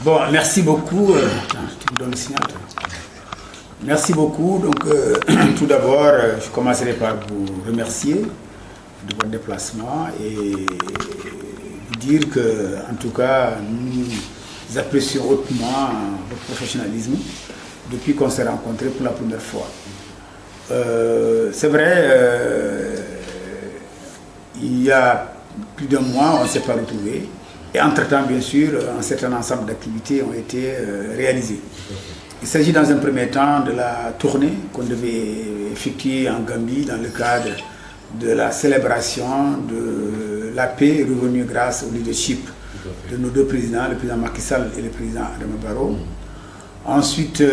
Bon, merci beaucoup. Tu me donnes le signal, toi. Merci beaucoup. Donc, tout d'abord, je commencerai par vous remercier de votre déplacement et vous dire que, en tout cas, nous apprécions hautement votre professionnalisme depuis qu'on s'est rencontrés pour la première fois. C'est vrai, il y a plus d'un mois, on ne s'est pas retrouvés. Et entre-temps, bien sûr, un certain ensemble d'activités ont été réalisées. Il s'agit dans un premier temps de la tournée qu'on devait effectuer en Gambie dans le cadre de la célébration de la paix revenue grâce au leadership de nos deux présidents, le président Macky Sall et le président Adama Barrow. Ensuite,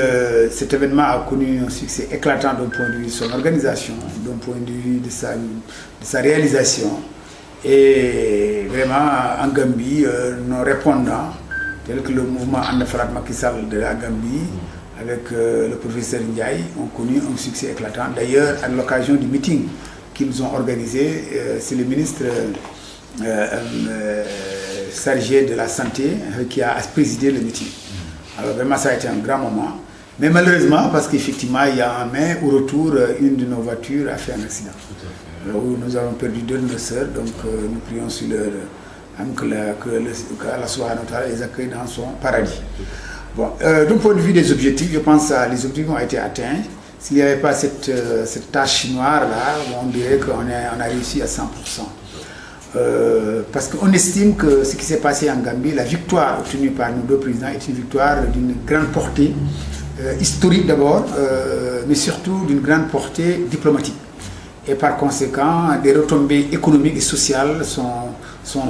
cet événement a connu un succès éclatant d'un point de vue de son organisation, d'un point de vue de sa réalisation. Et vraiment, en Gambie, nos répondants, tels que le mouvement Andafarat Macky Sall de la Gambie, avec le professeur Ndiaye, ont connu un succès éclatant. D'ailleurs, à l'occasion du meeting qu'ils ont organisé, c'est le ministre chargé de la Santé qui a présidé le meeting. Alors vraiment, ça a été un grand moment. Mais malheureusement, parce qu'effectivement, il y a un mai, au retour, une de nos voitures a fait un accident. Où nous avons perdu deux de nos sœurs, donc nous prions sur que Allah subhanahu wa ta'ala les accueille dans son paradis. Bon, d'un point de vue des objectifs, je pense que les objectifs ont été atteints. S'il n'y avait pas cette tache noire-là, on dirait qu'on a réussi à 100%. Parce qu'on estime que ce qui s'est passé en Gambie, la victoire obtenue par nos deux présidents est une victoire d'une grande portée, historique d'abord, mais surtout d'une grande portée diplomatique. Et par conséquent, des retombées économiques et sociales sont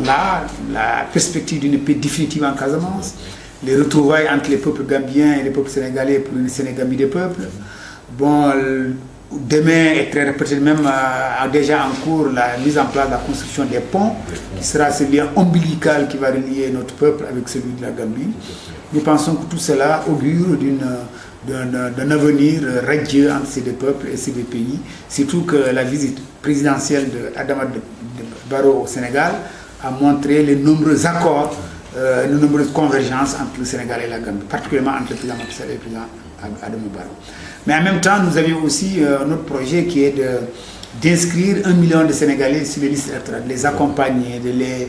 là, la perspective d'une paix définitive en Casamance, les retrouvailles entre les peuples gambiens et les peuples sénégalais pour une Sénégambie des peuples. Bon, demain, et peut-être même déjà en cours, la mise en place de la construction des ponts, qui sera ce lien ombilical qui va relier notre peuple avec celui de la Gambie. Nous pensons que tout cela augure d'un avenir radieux entre ces deux peuples et ces deux pays, surtout que la visite présidentielle d'Adama Barrow au Sénégal a montré les nombreux accords, les nombreuses convergences entre le Sénégal et la Gambie, particulièrement entre le président Macky Sall et le président Adama Barrow. Mais en même temps, nous avions aussi notre projet qui est d'inscrire 1 million de Sénégalais sur les listes électorales, de les accompagner, de les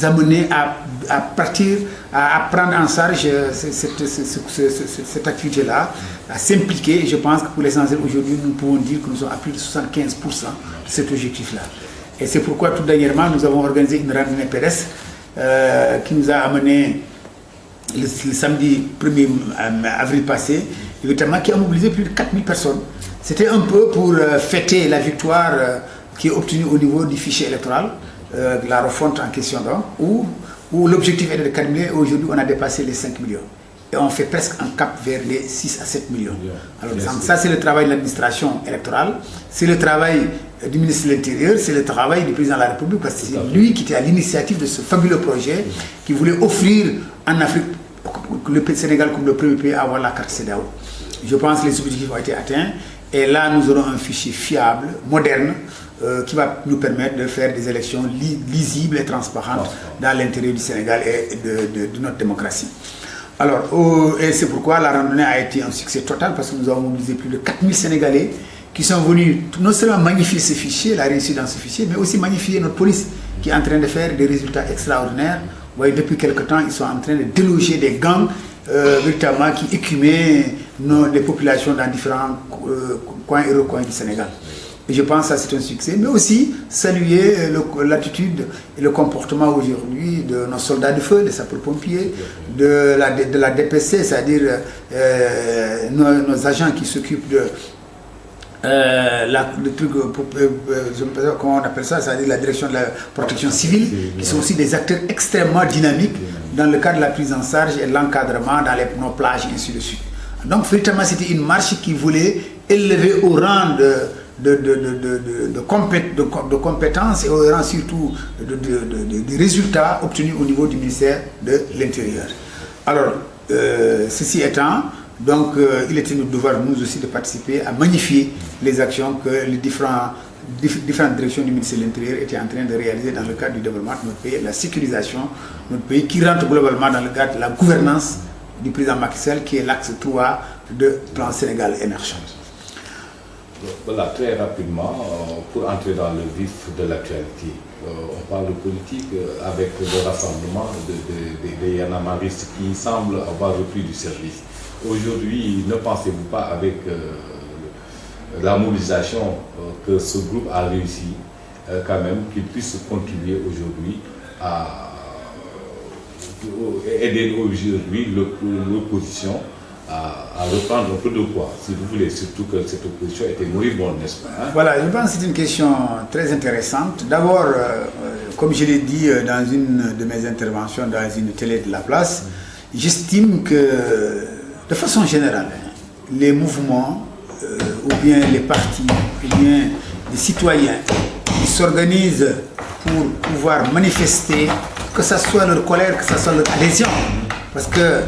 amener à partir, à prendre en charge cette activité-là, à s'impliquer. Et je pense que pour l'essentiel, aujourd'hui, nous pouvons dire que nous sommes à plus de 75% de cet objectif-là. Et c'est pourquoi, tout dernièrement, nous avons organisé une randonnée pédestre qui nous a amené le samedi 1er avril passé, évidemment, qui a mobilisé plus de 4000 personnes. C'était un peu pour fêter la victoire qui est obtenue au niveau du fichier électoral, la refonte en question, où l'objectif était de 4 millions et aujourd'hui on a dépassé les 5 millions. Et on fait presque un cap vers les 6 à 7 millions. Alors ça, c'est le travail de l'administration électorale, c'est le travail du ministre de l'Intérieur, c'est le travail du président de la République, parce que c'est lui qui était à l'initiative de ce fabuleux projet qui voulait offrir en Afrique le Sénégal comme le premier pays à avoir la carte CEDEAO. Je pense que les objectifs ont été atteints et là nous aurons un fichier fiable, moderne, qui va nous permettre de faire des élections lisibles et transparentes dans l'intérêt du Sénégal et de notre démocratie. Alors, et c'est pourquoi la randonnée a été un succès total, parce que nous avons mobilisé plus de 4000 Sénégalais qui sont venus non seulement magnifier ce fichier, la réussite dans ce fichier, mais aussi magnifier notre police qui est en train de faire des résultats extraordinaires. Vous voyez, depuis quelque temps, ils sont en train de déloger des gangs véritablement qui écumaient les populations dans différents coins et recoins du Sénégal. Et je pense que ça c'est un succès, mais aussi saluer l'attitude et le comportement aujourd'hui de nos soldats de feu, des sapeurs-pompiers, de la DPC, c'est-à-dire nos agents qui s'occupent de le truc, comment on appelle ça, c'est-à-dire la direction de la protection civile, qui sont aussi des acteurs extrêmement dynamiques dans le cadre de la prise en charge et de l'encadrement dans nos plages et ainsi de suite. Donc véritablement c'était une marche qui voulait élever au rang de compétences et au rang surtout de résultats obtenus au niveau du ministère de l'Intérieur. Alors, ceci étant, donc il était notre devoir nous aussi de participer à magnifier les actions que les différents différentes directions du ministère de l'Intérieur étaient en train de réaliser dans le cadre du développement de notre pays, la sécurisation de notre pays, qui rentre globalement dans le cadre de la gouvernance du président Macky Sall, qui est l'axe 3 de plan Sénégal émergent. Voilà, très rapidement, pour entrer dans le vif de l'actualité, on parle de politique avec le rassemblement des yanamaristes qui semblent avoir repris du service. Aujourd'hui, ne pensez-vous pas avec la mobilisation que ce groupe a réussi, quand même, qu'il puisse contribuer aujourd'hui à aider aujourd'hui l'opposition à reprendre un peu de poids, si vous voulez, surtout que cette opposition était moribonde, n'est-ce pas, hein? Voilà, je pense que c'est une question très intéressante. D'abord, comme je l'ai dit dans une de mes interventions dans une télé de la place, j'estime que, de façon générale, les mouvements, ou bien les partis, ou bien les citoyens qui s'organisent pour pouvoir manifester, que ce soit leur colère, que ce soit leur adhésion, parce que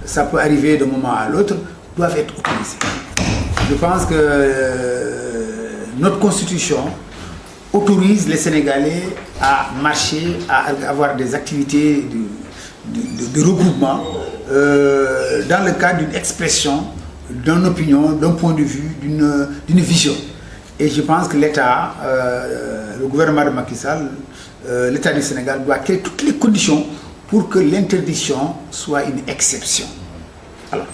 ça peut arriver d'un moment à l'autre, doivent être autorisés. Je pense que notre constitution autorise les Sénégalais à marcher, à avoir des activités de regroupement dans le cadre d'une expression, d'une opinion, d'un point de vue, d'une vision. Et je pense que l'État, le gouvernement de Macky Sall, l'État du Sénégal doit créer toutes les conditions pour que l'interdiction soit une exception. Alors,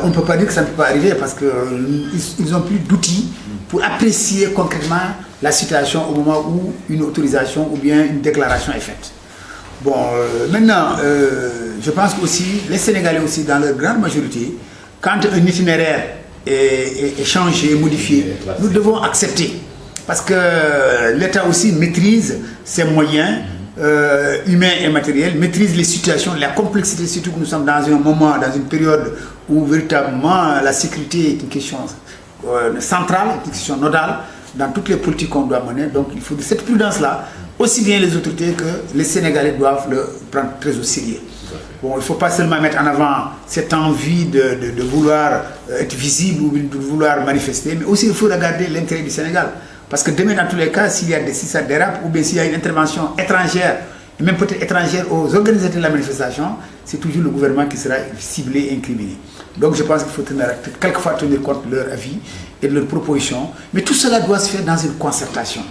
on ne peut pas dire que ça ne peut pas arriver parce qu'ils n'ont plus d'outils pour apprécier concrètement la situation au moment où une autorisation ou bien une déclaration est faite. Bon, maintenant, je pense aussi, les Sénégalais aussi, dans leur grande majorité, quand un itinéraire est changé, modifié, nous devons accepter. Parce que l'État aussi maîtrise ses moyens humains et matériels, maîtrise les situations, la complexité, surtout que nous sommes dans un moment, dans une période où véritablement la sécurité est une question centrale, une question nodale dans toutes les politiques qu'on doit mener. Donc il faut de cette prudence-là, aussi bien les autorités que les Sénégalais doivent le prendre très au sérieux. Bon, il ne faut pas seulement mettre en avant cette envie de vouloir être visible ou de vouloir manifester, mais aussi il faut regarder l'intérêt du Sénégal. Parce que demain, dans tous les cas, si ça dérape ou bien s'il y a une intervention étrangère, et même peut-être étrangère aux organisateurs de la manifestation, c'est toujours le gouvernement qui sera ciblé et incriminé. Donc je pense qu'il faut quelquefois tenir compte de leur avis et de leurs propositions, mais tout cela doit se faire dans une concertation.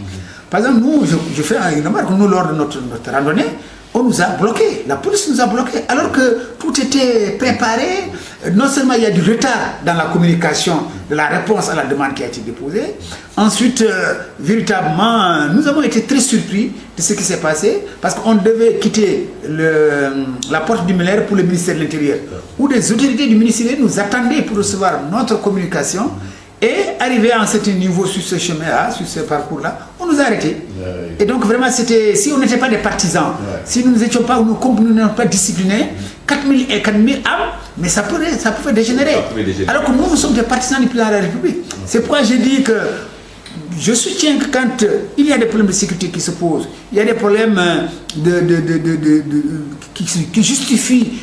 Par exemple, nous, je fais une remarque, nous, lors de notre randonnée, on nous a bloqués, la police nous a bloqués, alors que tout était préparé. Non seulement il y a du retard dans la communication de la réponse à la demande qui a été déposée, ensuite, véritablement, nous avons été très surpris de ce qui s'est passé, parce qu'on devait quitter la porte du Muller pour le ministère de l'Intérieur, où des autorités du ministère nous attendaient pour recevoir notre communication, et arrivé à un certain niveau sur ce chemin-là, sur ce parcours-là, on nous a arrêtés. Et donc vraiment, si on n'était pas des partisans, si nous n'étions pas, nous n'étions pas disciplinés, 4000 et 4000 âmes, mais ça pouvait dégénérer. Alors que nous sommes des partisans du président de la République. C'est pourquoi je dis que je soutiens que quand il y a des problèmes de sécurité qui se posent, il y a des problèmes qui justifient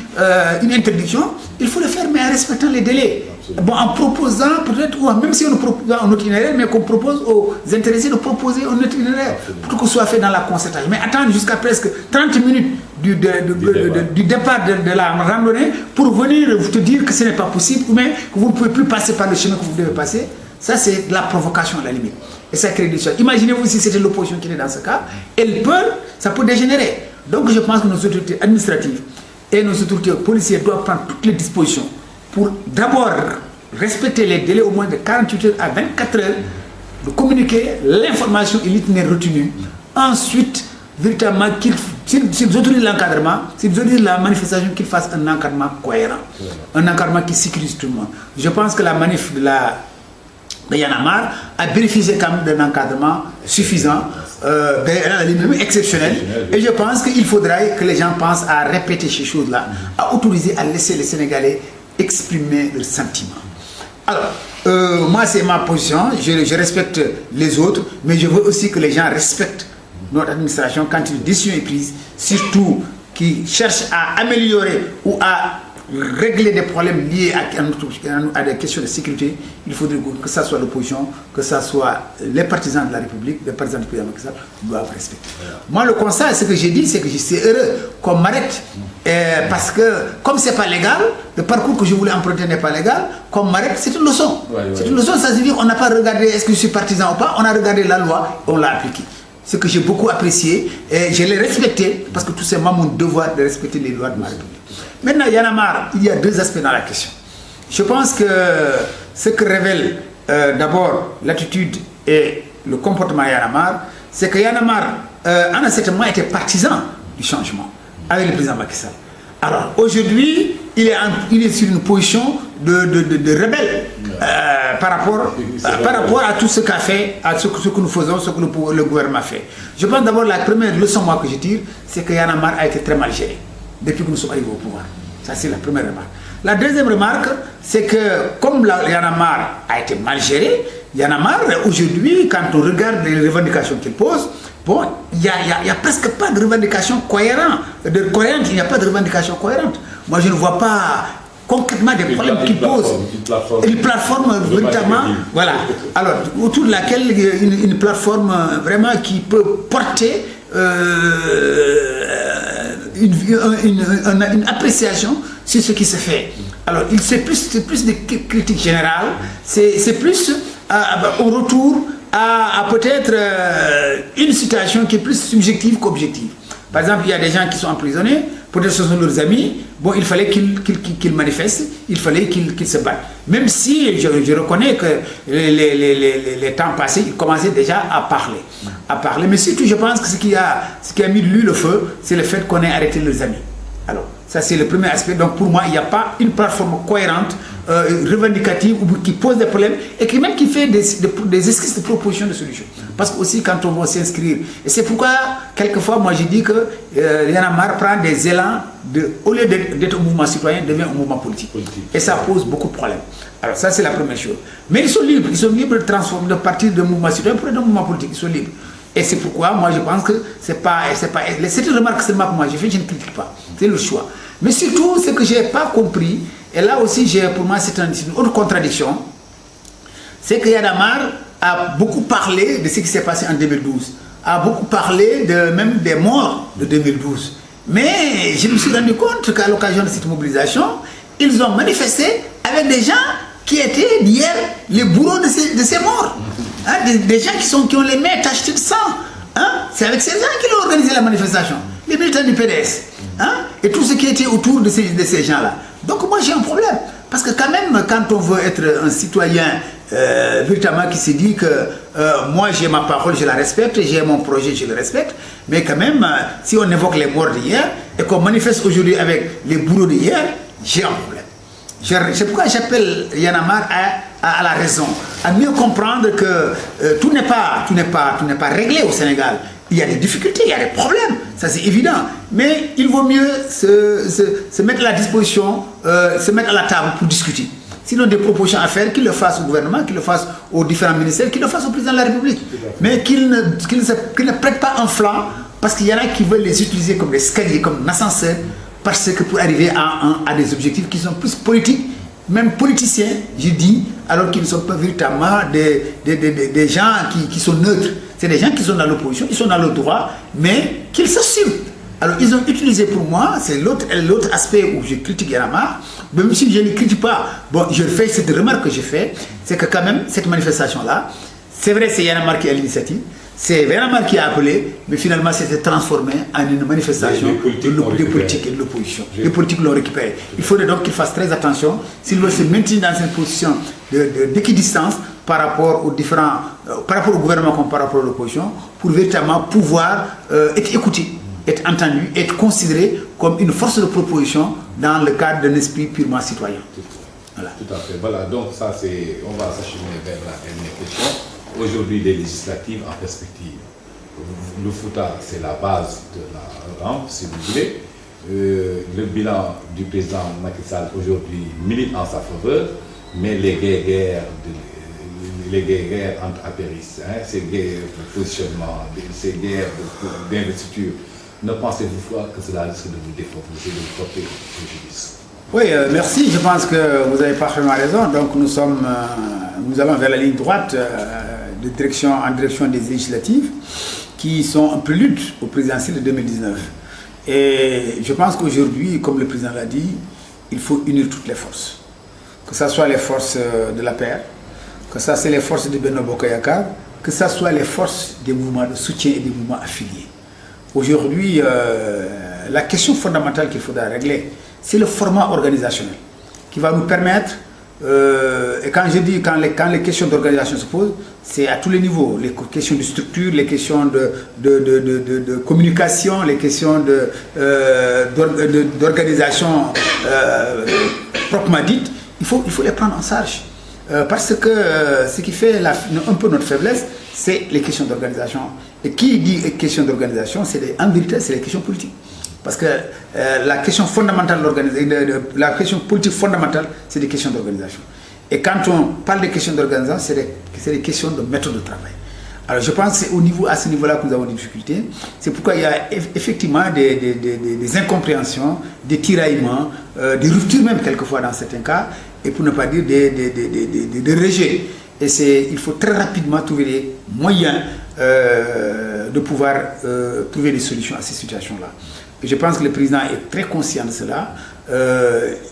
une interdiction, il faut le faire, mais en respectant les délais. Bon, en proposant peut-être, ou même si on ne propose pas un autre itinéraire, mais qu'on propose aux intéressés de proposer un autre itinéraire pour que ce soit fait dans la concertation. Mais attendre jusqu'à presque 30 minutes du départ de la randonnée pour venir vous te dire que ce n'est pas possible, ou même que vous ne pouvez plus passer par le chemin que vous devez passer, ça c'est de la provocation à la limite. Et ça crée des choses. Imaginez-vous si c'était l'opposition qui était dans ce cas, ça peut dégénérer. Donc je pense que nos autorités administratives et nos autorités policières doivent prendre toutes les dispositions pour d'abord respecter les délais au moins de 48 heures à 24 heures, de communiquer l'information et l'itinéraire retenu. Ensuite, véritablement, s'ils autorisent l'encadrement, s'ils autorisent la manifestation, qu'ils fassent un encadrement cohérent, un encadrement qui sécurise tout le monde. Je pense que la manif de Y'en a marre a bénéficié quand même d'un encadrement suffisant, même exceptionnel. Et je pense qu'il faudrait que les gens pensent à répéter ces choses-là, à autoriser, à laisser les Sénégalais exprimer leurs sentiments. Alors, moi c'est ma position, je respecte les autres, mais je veux aussi que les gens respectent notre administration quand une décision est prise, surtout qui cherche à améliorer ou à régler des problèmes liés à des questions de sécurité, il faudrait que ce soit l'opposition, que ce soit les partisans de la République, les partisans du président Macky Sall, doivent respecter. Moi, le constat, ce que j'ai dit, c'est que je suis heureux qu'on m'arrête. Parce que, comme ce n'est pas légal, le parcours que je voulais emprunter n'est pas légal, qu'on m'arrête, c'est une leçon. C'est une leçon, ça veut dire qu'on n'a pas regardé est-ce que je suis partisan ou pas, on a regardé la loi et on l'a appliquée. Ce que j'ai beaucoup apprécié, et je l'ai respecté, parce que tout simplement mon devoir de respecter les lois de ma République. Maintenant, il y en a marre, il y a deux aspects dans la question. Je pense que ce que révèle d'abord l'attitude et le comportement Y'en a marre, c'est que Y'en a marre, en un certain moment, était partisan du changement avec le président Macky Sall. Alors aujourd'hui, il est sur une position de rebelle par rapport à tout ce qu'a fait, à ce que nous faisons, ce que le gouvernement fait. Je pense d'abord la première leçon moi, que je tire, c'est que Y'en a marre a été très mal géré depuis que nous sommes arrivés au pouvoir. Ça, c'est la première remarque. La deuxième remarque, c'est que comme Y'en a marre a été mal géré, Y'en a marre, aujourd'hui, quand on regarde les revendications qu'il pose, bon, il n'y a presque pas de revendication cohérente. Il n'y a pas de revendication cohérente. Moi, je ne vois pas concrètement des problèmes qu'il pose. Une plateforme véritablement, voilà. Alors, autour de laquelle une plateforme vraiment qui peut porter une appréciation sur ce qui se fait. Alors, c'est plus des critiques générales, c'est plus au retour à peut-être une situation qui est plus subjective qu'objective. Par exemple, il y a des gens qui sont emprisonnés, peut-être ce sont leurs amis, bon, il fallait qu'ils manifestent, il fallait qu'ils se battent. Même si je reconnais que les temps passés, ils commençaient déjà à parler. Mais surtout, je pense que ce qui a mis de l'huile au feu, c'est le fait qu'on ait arrêté leurs amis. Alors, ça c'est le premier aspect. Donc pour moi, il n'y a pas une plateforme cohérente, revendicative, ou qui pose des problèmes et qui fait des esquisses de propositions de solutions. Parce que aussi quand on va s'inscrire, et c'est pourquoi quelquefois moi je dis que Y'en a marre prend des élans, au lieu d'être un mouvement citoyen, devient un mouvement politique. Et ça pose beaucoup de problèmes. Alors ça c'est la première chose. Mais ils sont libres de partir d'un mouvement citoyen pour un mouvement politique, ils sont libres. Et c'est pourquoi moi je pense que c'est une remarque seulement que moi j'ai fait, je ne critique pas. C'est le choix. Mais surtout, ce que je n'ai pas compris, et là aussi pour moi c'est une autre contradiction, c'est que Y'en a marre a beaucoup parlé de ce qui s'est passé en 2012, a beaucoup parlé même des morts de 2012. Mais je me suis rendu compte qu'à l'occasion de cette mobilisation, ils ont manifesté avec des gens qui étaient hier les bourreaux de ces morts. Hein, des gens qui ont les mains tachées de sang. Hein? C'est avec ces gens qu'ils ont organisé la manifestation. Les militants du PDS. Hein? Et tout ce qui était autour de ces gens-là. Donc moi j'ai un problème. Parce que quand même, quand on veut être un citoyen véritablement qui se dit que moi j'ai ma parole, je la respecte, j'ai mon projet, je le respecte, mais quand même, si on évoque les morts d'hier et qu'on manifeste aujourd'hui avec les bourreaux d'hier, j'ai un problème. C'est pourquoi j'appelle Y'en a marre à la raison, à mieux comprendre que tout n'est pas réglé au Sénégal. Il y a des difficultés, il y a des problèmes, ça c'est évident. Mais il vaut mieux se mettre à la disposition, se mettre à la table pour discuter. S'ils ont des propositions à faire, qu'ils le fassent au gouvernement, qu'ils le fassent aux différents ministères, qu'ils le fassent au président de la République. Mais qu'ils ne prêtent pas un flanc, parce qu'il y en a qui veulent les utiliser comme des escaliers, comme un ascenseur, parce que pour arriver à des objectifs qui sont plus politiques, même politiciens, je dis, alors qu'ils ne sont pas véritablement des gens qui sont neutres. C'est des gens qui sont dans l'opposition, ils sont dans le droit, mais qu'ils s'assument. Alors ils ont utilisé pour moi, c'est l'autre aspect où je critique Y'en a marre, même si je ne critique pas, bon, je fais cette remarque que j'ai faite, c'est que quand même, cette manifestation-là, c'est vrai, c'est Y'en a marre qui a l'initiative, c'est Y'en a marre qui a appelé, mais finalement, c'était transformé en une manifestation des politiques et de l'opposition. Les politiques l'ont récupéré. Il faudrait donc qu'ils fassent très attention, s'ils veulent se maintenir dans une position d'équidistance par rapport aux par rapport au gouvernement comme par rapport à l'opposition, pour véritablement pouvoir être écoutés, être entendus, être considérés comme une force de proposition dans le cadre d'un esprit purement citoyen. Voilà. Tout à fait. Voilà, donc ça c'est, on va s'acheminer vers la dernière question. Aujourd'hui, des législatives en perspective. Le Fouta, c'est la base de la rampe, si vous voulez. Le bilan du président Macky Sall aujourd'hui milite en sa faveur, mais les guerres entre apéristes, hein, ces guerres de positionnement, ces guerres d'investiture, ne pensez-vous pas que cela risque de vous défavoriser, de vous porter préjudice? Oui, merci. Je pense que vous avez parfaitement raison. Donc nous allons vers la ligne droite en direction des législatives qui sont un prélude au présidentiel de 2019. Et je pense qu'aujourd'hui, comme le président l'a dit, il faut unir toutes les forces. Que ce soit les forces de la paix, que ce soit les forces de Benno Bokk Yakaar, que ce soit les forces des mouvements de soutien et des mouvements affiliés. Aujourd'hui, la question fondamentale qu'il faudra régler, c'est le format organisationnel qui va nous permettre, et quand je dis quand les questions d'organisation se posent, c'est à tous les niveaux, les questions de structure, les questions de communication, les questions d'organisation proprement dite, il faut les prendre en charge. Parce que ce qui fait un peu notre faiblesse, c'est les questions d'organisation. Et qui dit questions d'organisation, en vérité, c'est les questions politiques. Parce que la question fondamentale, la question politique fondamentale, c'est des questions d'organisation. Et quand on parle des questions d'organisation, c'est des questions de méthode de travail. Alors je pense que c'est à ce niveau-là que nous avons des difficultés. C'est pourquoi il y a effectivement des incompréhensions, des tiraillements, des ruptures même quelquefois dans certains cas, et pour ne pas dire des rejets. Et il faut très rapidement trouver des moyens de pouvoir trouver des solutions à ces situations-là. Et je pense que le président est très conscient de cela.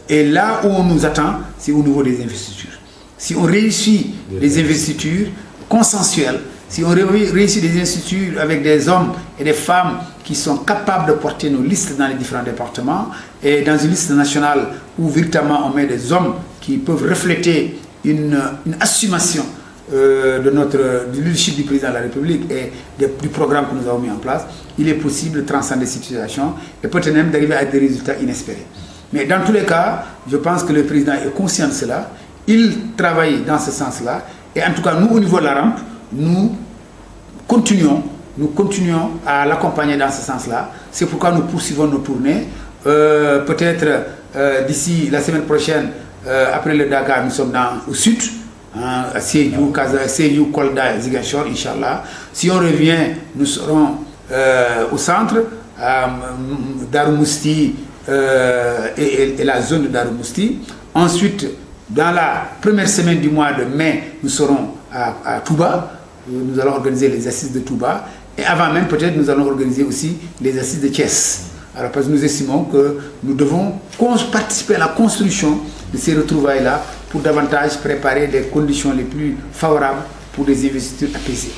Et là où on nous attend, c'est au niveau des investitures. Si on réussit les investitures consensuelles, si on réussit des investitures avec des hommes et des femmes qui sont capables de porter nos listes dans les différents départements, et dans une liste nationale où véritablement on met des hommes qui peuvent refléter une assumation du leadership du président de la République et du programme que nous avons mis en place, il est possible de transcender cette situation et peut-être même d'arriver à des résultats inespérés. Mais dans tous les cas, je pense que le président est conscient de cela, il travaille dans ce sens-là, et en tout cas, nous, au niveau de la rampe, nous continuons à l'accompagner dans ce sens-là. C'est pourquoi nous poursuivons nos tournées. Peut-être d'ici la semaine prochaine, après le Dakar, nous sommes au sud, à Sédhiou, Kolda et Ziguinchor, Inch'Allah. Si on revient, nous serons au centre, à Darou Mousti et la zone de Darou Mousti. Ensuite, dans la première semaine du mois de mai, nous serons à Touba. Nous allons organiser les assises de Touba. Et avant même, peut-être, nous allons organiser aussi les assises de Thiès. Alors, parce que nous estimons que nous devons participer à la construction de ces retrouvailles-là pour davantage préparer les conditions les plus favorables pour des investitures apaisées.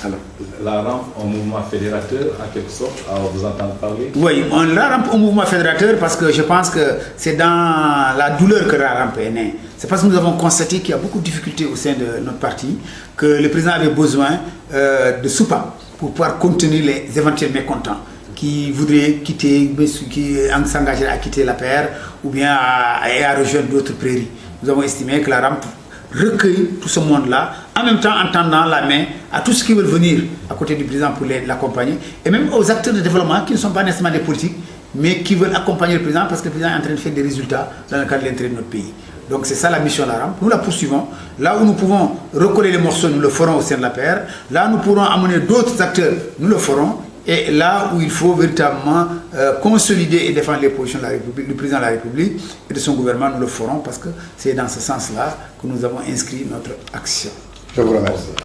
Alors, la rampe en mouvement fédérateur, en quelque sorte, à vous entendre parler? Oui, on la rampe au mouvement fédérateur parce que je pense que c'est dans la douleur que la rampe est née. C'est parce que nous avons constaté qu'il y a beaucoup de difficultés au sein de notre parti, que le président avait besoin de soupapes pour pouvoir contenir les éventuels mécontents qui voudraient quitter, qui s'engageraient à quitter la PR ou bien à rejoindre d'autres prairies. Nous avons estimé que la rampe recueille tout ce monde-là, en même temps en tendant la main à tous ceux qui veulent venir à côté du président pour l'accompagner, et même aux acteurs de développement qui ne sont pas nécessairement des politiques, mais qui veulent accompagner le président parce que le président est en train de faire des résultats dans le cadre de l'intérêt de notre pays. Donc c'est ça la mission de la rampe. Nous la poursuivons. Là où nous pouvons recoller les morceaux, nous le ferons au sein de la PR. Là où nous pourrons amener d'autres acteurs, nous le ferons. Et là où il faut véritablement consolider et défendre les positions de la République, du président de la République et de son gouvernement, nous le ferons parce que c'est dans ce sens-là que nous avons inscrit notre action. Je vous remercie.